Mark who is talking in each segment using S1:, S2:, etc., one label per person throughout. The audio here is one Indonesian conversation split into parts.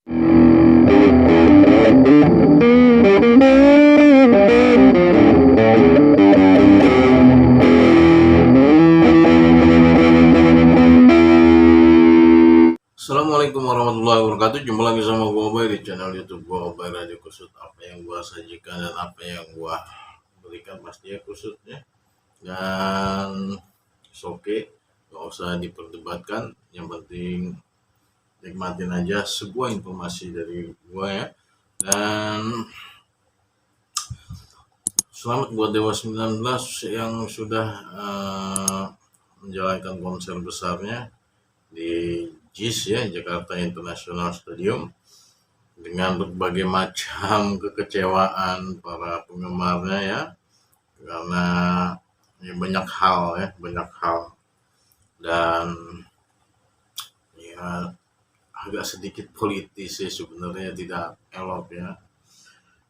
S1: Assalamualaikum warahmatullahi wabarakatuh. Jumpa lagi sama gue Obay di channel YouTube gue Obay Radio Kusut. Apa yang gue sajikan dan apa yang gue berikan pastinya kusutnya. Dan oke, gak usah diperdebatkan. Yang penting nikmatin aja sebuah informasi dari gue ya. Dan selamat buat Dewa 19 yang sudah menjalankan konser besarnya di JIS ya, Jakarta International Stadium, dengan berbagai macam kekecewaan para penggemarnya ya, karena ya, banyak hal dan ya agak sedikit politis sih sebenarnya, tidak elok ya,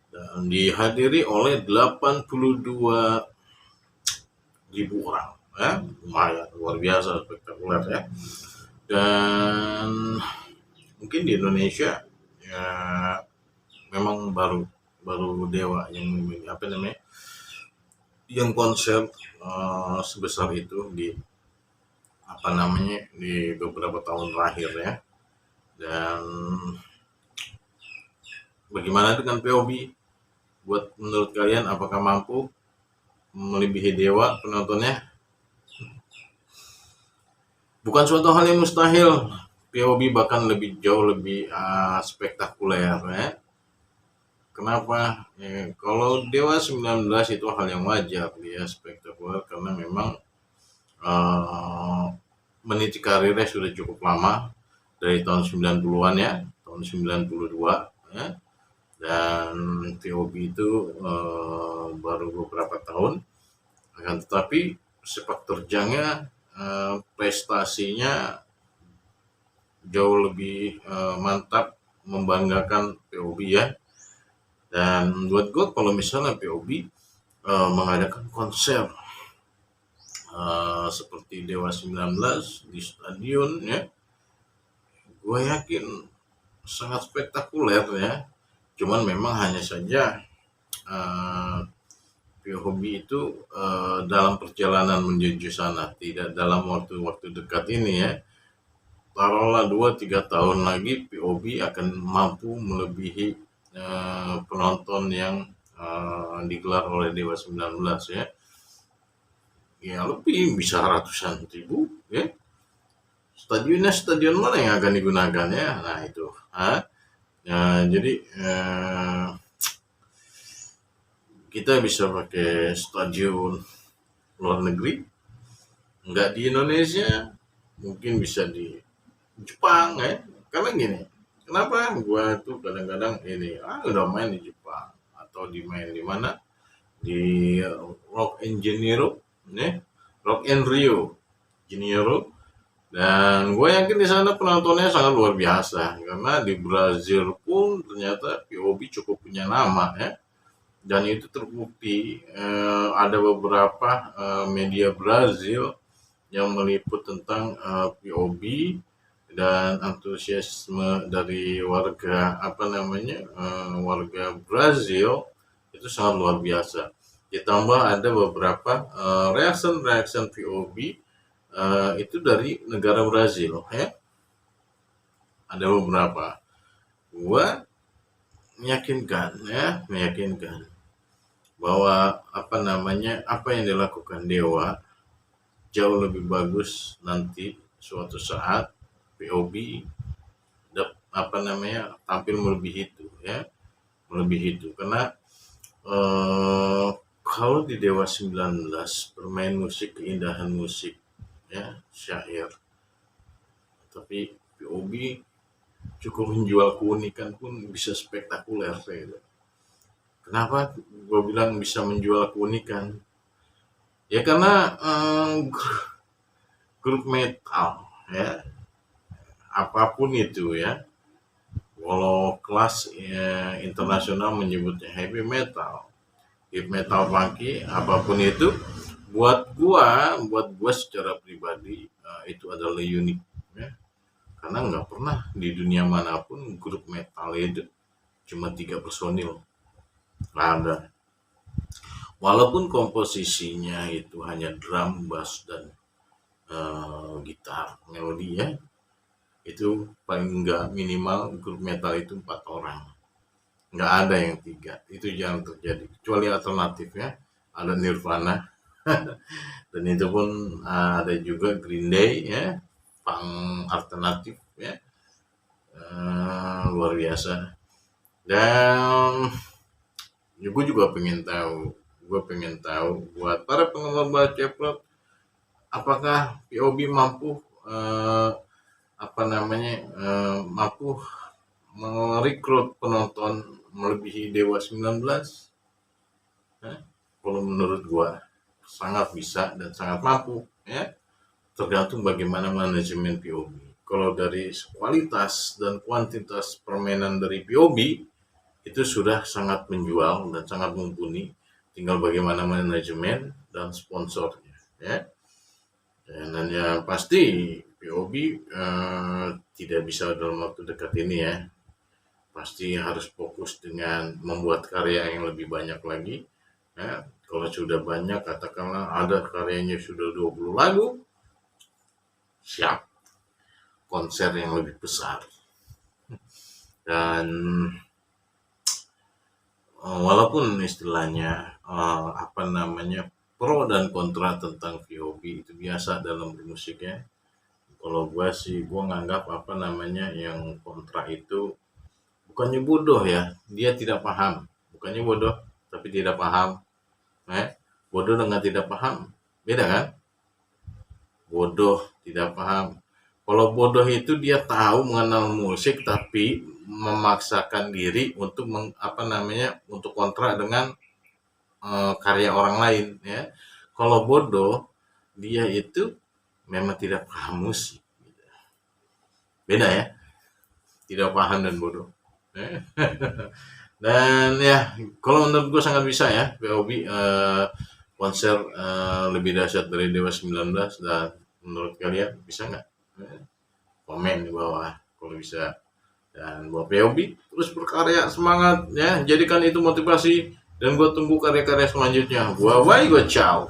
S1: dan dihadiri oleh 82.000 orang ya, lumayan luar biasa spektakuler ya. Dan mungkin di Indonesia ya memang baru Dewa yang konser sebesar itu di di beberapa tahun terakhir ya. Dan bagaimana dengan POB? Buat menurut kalian, apakah mampu melebihi Dewa penontonnya? Bukan suatu hal yang mustahil. POB bahkan jauh lebih spektakuler ya. Kenapa? Ya, kalau Dewa 19 itu hal yang wajar dia spektakuler karena memang meniti karirnya sudah cukup lama, dari tahun 90-an ya, tahun 92 ya. Dan POB itu baru beberapa tahun, akan tetapi sepak terjangnya, prestasinya jauh lebih mantap, membanggakan POB ya. Dan buat gue, kalau misalnya POB mengadakan konser seperti Dewa 19 di stadion ya, gue yakin sangat spektakuler ya. Cuman memang hanya saja POB itu dalam perjalanan menuju sana, tidak dalam waktu dekat ini ya. Taruhlah 2-3 tahun lagi POB akan mampu melebihi penonton yang digelar oleh Dewa 19 ya. Ya lebih, bisa ratusan ribu ya. Stadion mana yang akan digunakan ya? Nah itu. Jadi kita bisa pakai stadion luar negeri, nggak di Indonesia, mungkin bisa di Jepang ya. Karena gini, kenapa gua tuh kadang-kadang udah main di Jepang atau main di mana, di Rock in Janeiro ya, Rock in Rio Janeiro, dan gue yakin di sana penontonnya sangat luar biasa, karena di Brazil pun ternyata POB cukup punya nama ya. Dan itu terbukti, ada beberapa media Brazil yang meliput tentang POB dan antusiasme dari warga warga Brazil itu sangat luar biasa. Ditambah ada beberapa reaction POB itu dari negara Brazil ya. Ada beberapa. Gua meyakinkan bahwa apa yang dilakukan Dewa jauh lebih bagus nanti suatu saat POB tampil melebihi itu karena kalau di Dewa 19 bermain musik, keindahan musik ya, syair, tapi POB cukup menjual keunikan pun bisa spektakuler gitu. Kenapa gue bilang bisa menjual keunikan? Ya karena grup metal ya, apapun itu ya, walau kelas internasional menyebutnya heavy metal, hip metal, funky, apapun itu, buat gua secara pribadi itu adalah unik ya. karena nggak pernah di dunia manapun grup metal itu cuma 3 personil, nggak ada. Walaupun komposisinya itu hanya drum, bass, dan gitar, melodi ya, itu paling nggak minimal grup metal itu 4 orang, nggak ada yang 3, itu jarang terjadi kecuali alternatif ya, ada Nirvana. Dan itu pun ada juga Green Day ya, punk alternatif ya, luar biasa. Dan gue juga pengen tahu buat para penggemar Bala Ceplok, apakah POB mampu mampu merekrut penonton melebihi Dewa 19? Kalau menurut gua sangat bisa dan sangat mampu ya, tergantung bagaimana manajemen POB. Kalau dari kualitas dan kuantitas permainan dari POB itu sudah sangat menjual dan sangat mumpuni, tinggal bagaimana manajemen dan sponsornya ya. Dan yang pasti POB tidak bisa dalam waktu dekat ini ya, pasti harus fokus dengan membuat karya yang lebih banyak lagi ya. Kalau sudah banyak, katakanlah ada karyanya sudah 20 lagu, siap konser yang lebih besar. Dan walaupun istilahnya pro dan kontra tentang POB itu biasa dalam musik ya. Kalau gue sih, gue nganggap yang kontra itu bukannya bodoh ya, dia tidak paham. Bukannya bodoh, tapi tidak paham. Bodoh dengan tidak paham, beda kan? Bodoh tidak paham. Kalau bodoh itu dia tahu mengenal musik tapi memaksakan diri untuk untuk kontra dengan karya orang lain ya. Kalau bodoh, dia itu memang tidak paham musik. Beda ya, tidak paham dan bodoh. Dan ya, kalau menurut gue sangat bisa ya POB konser lebih dahsyat dari Dewa 19. Dan menurut kalian bisa nggak? Komen di bawah kalau bisa. Dan buat POB terus berkarya, semangat ya, jadikan itu motivasi. Dan gue tunggu karya-karya selanjutnya. Gue ciao.